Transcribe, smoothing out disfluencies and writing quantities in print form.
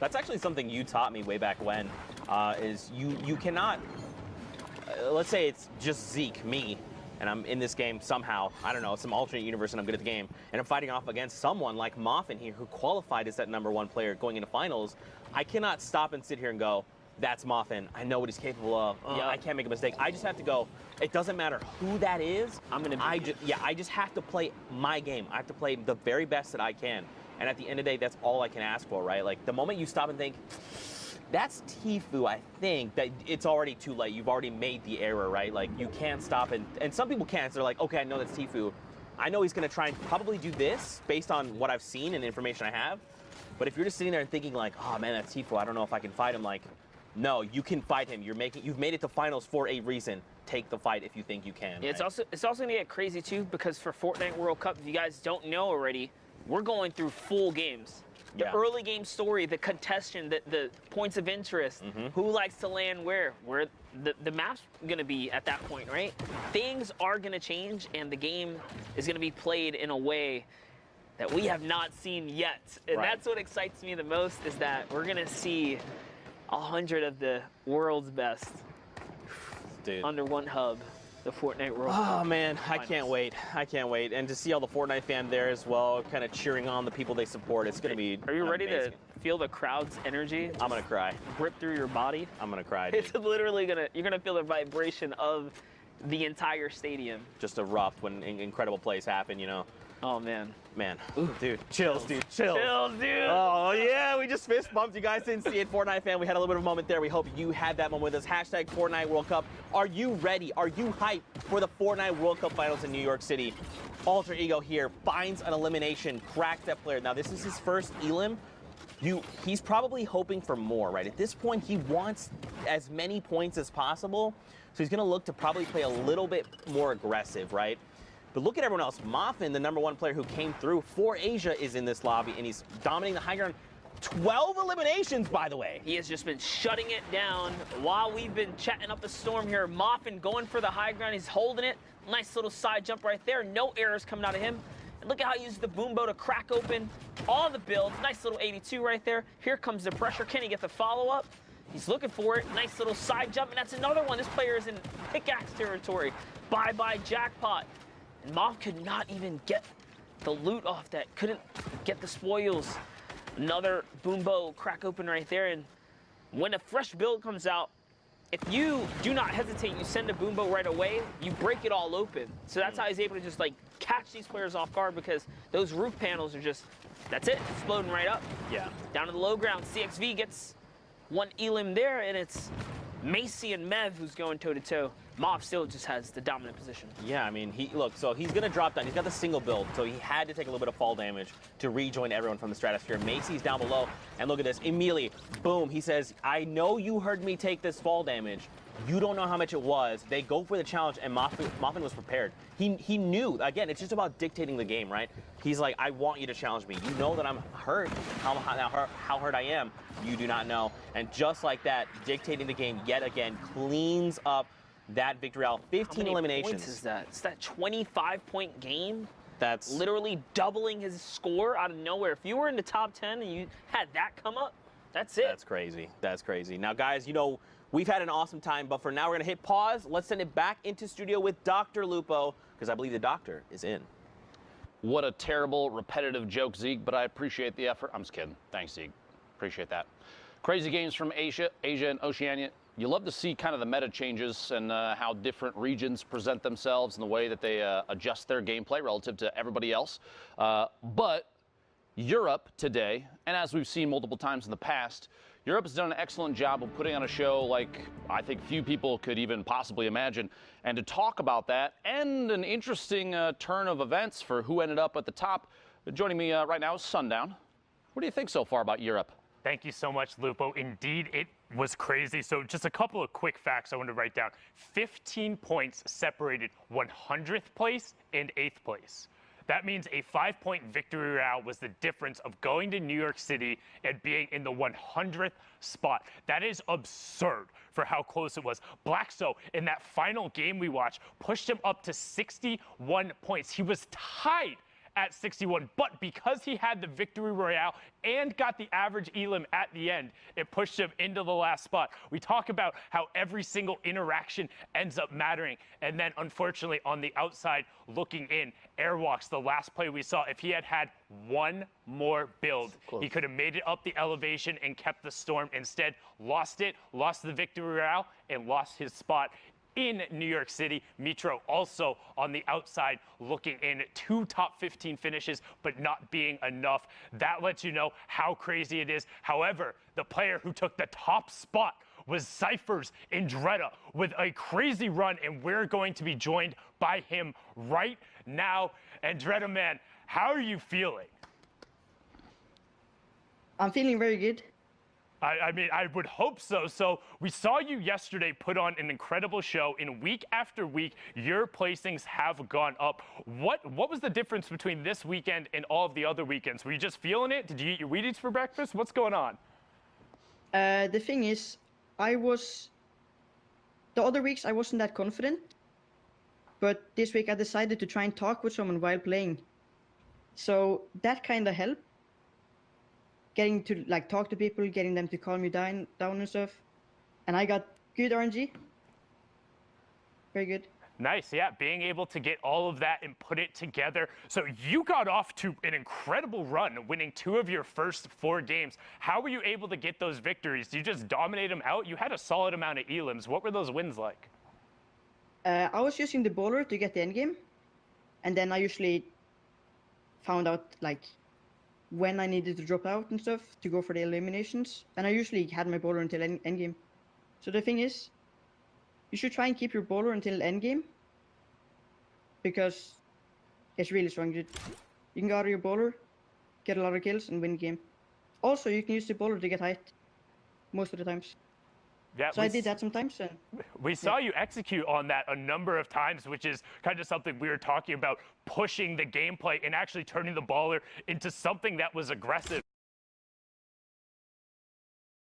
That's actually something you taught me way back when, is you cannot, let's say it's just Zeke, me, and I'm in this game somehow, I don't know, some alternate universe and I'm good at the game, and I'm fighting off against someone like Moffin here who qualified as that #1 player going into finals. I cannot stop and sit here and go, that's Moffin. I know what he's capable of. I can't make a mistake. I just have to go, it doesn't matter who that is. I just have to play my game. I have to play the very best that I can. And at the end of the day, that's all I can ask for, right? Like, the moment you stop and think, that's Tfue, I think, that it's already too late. You've already made the error, right? Like, you can't stop, and some people can't. So they're like, okay, I know that's Tfue. I know he's going to try and probably do this based on what I've seen and the information I have. But if you're just sitting there and thinking like, oh, man, that's Tfue. I don't know if I can fight him. Like, no, you can fight him. You've made it to finals for a reason. Take the fight if you think you can. Yeah, right? It's also gonna get crazy too, because for Fortnite World Cup, if you guys don't know already, we're going through full games. The early game story, the contestant, the points of interest, who likes to land where the map's gonna be at that point, right? Things are gonna change, and the game is gonna be played in a way that we have not seen yet. And that's what excites me the most, is that we're gonna see 100 of the world's best under one hub, the Fortnite World Cup. Oh man, I can't wait. I can't wait. And to see all the Fortnite fans there as well, kind of cheering on the people they support, it's going to be Are you ready amazing. to feel the crowd's energy? I'm going to cry. Rip through your body? I'm going to cry, dude. It's literally you're going to feel the vibration of the entire stadium. Just erupt when incredible plays happen, you know. Oh, man. Man. Ooh, dude. Chills, dude. Chills. Chills, dude. Oh, yeah. We just fist bumped. You guys didn't see it. Fortnite fan, we had a little bit of a moment there. We hope you had that moment with us. Hashtag Fortnite World Cup. Are you ready? Are you hyped for the Fortnite World Cup Finals in New York City? Alter Ego here finds an elimination, cracks that player. Now, this is his first elim. He's probably hoping for more, right? At this point, he wants as many points as possible. So he's going to look to probably play a little bit more aggressive, right? But look at everyone else. Moffin, the #1 player who came through for Asia, is in this lobby, and he's dominating the high ground. 12 eliminations, by the way. He has just been shutting it down while we've been chatting up a storm here. Moffin going for the high ground. He's holding it. Nice little side jump right there. No errors coming out of him. And look at how he uses the boombo to crack open all the builds. Nice little 82 right there. Here comes the pressure. Can he get the follow-up? He's looking for it. Nice little side jump, and that's another one. This player is in pickaxe territory. Bye-bye jackpot. And Moff could not even get the loot off that. Couldn't get the spoils. Another boombo crack open right there. And when a fresh build comes out, if you do not hesitate, you send a boombo right away, you break it all open. So that's how he's able to just like catch these players off guard, because those roof panels are just, that's it, exploding right up. Yeah. Down to the low ground, CXV gets one elim there, and it's Macy and Mev who's going toe-to-toe. Mob still just has the dominant position. Yeah, I mean, so he's going to drop down. He's got the single build, so he had to take a little bit of fall damage to rejoin everyone from the stratosphere. Macy's down below, and look at this. Immediately, boom, he says, I know you heard me take this fall damage. You don't know how much it was. They go for the challenge, and Moffin was prepared. He knew. Again, it's just about dictating the game, right? He's like, I want you to challenge me. You know that I'm hurt, how hurt I am. You do not know. And just like that, dictating the game yet again cleans up that victory out. 15 eliminations. Points is that? It's that 25-point game. That's literally doubling his score out of nowhere. If you were in the top 10 and you had that come up, that's it. That's crazy. That's crazy. Now, guys, you know, we've had an awesome time, but for now, we're going to hit pause. Let's send it back into studio with Dr. Lupo, because I believe the doctor is in. What a terrible, repetitive joke, Zeke, but I appreciate the effort. I'm just kidding. Thanks, Zeke. Appreciate that. Crazy games from Asia and Oceania. You love to see kind of the meta changes and how different regions present themselves and the way that they adjust their gameplay relative to everybody else. But Europe today, and as we've seen multiple times in the past, Europe has done an excellent job of putting on a show like I think few people could even possibly imagine. And to talk about that and an interesting turn of events for who ended up at the top, joining me right now is Sundown. What do you think so far about Europe? Thank you so much, Lupo. Indeed, it was crazy. So just a couple of quick facts I want to write down. 15 points separated 100th place and 8th place. That means a 5-point victory route was the difference of going to New York City and being in the 100th spot. That is absurd for how close it was. Blackso, in that final game we watched, pushed him up to 61 points. He was tied at 61. But because he had the victory royale and got the average elim at the end, it pushed him into the last spot. We talk about how every single interaction ends up mattering. And then, unfortunately, on the outside looking in, Airwalks, the last play we saw, if he had had one more build, he could have made it up the elevation and kept the storm. Instead, lost it, lost the victory royale, and lost his spot in New York City. Mitro also on the outside looking in, 2 top 15 finishes, but not being enough. That lets you know how crazy it is. However, the player who took the top spot was Cyphers in Dreda with a crazy run, and we're going to be joined by him right now. And Dreda, man, how are you feeling? I'm feeling very good. I mean, I would hope so. So we saw you yesterday put on an incredible show. In week after week, your placings have gone up. What was the difference between this weekend and all of the other weekends? Were you just feeling it? Did you eat your Wheaties for breakfast? What's going on? The thing is, the other weeks I wasn't that confident, but this week I decided to try and talk with someone while playing. So that kind of helped. Getting to like talk to people, getting them to calm you down and stuff. And I got good RNG. Very good. Nice, yeah, being able to get all of that and put it together. So you got off to an incredible run, winning 2 of your first 4 games. How were you able to get those victories? Did you just dominate them out? You had a solid amount of elims. What were those wins like? I was using the bowler to get the end game. And then I usually found out like when I needed to drop out and stuff to go for the eliminations. And I usually had my bowler until end game. So the thing is, you should try and keep your bowler until end game, because it's really strong. You can go out of your bowler, get a lot of kills, and win the game. Also, you can use the bowler to get height most of the times. Yeah, so I did that sometimes. And we saw you execute on that a number of times, which is kind of something we were talking about, pushing the gameplay and actually turning the baller into something that was aggressive.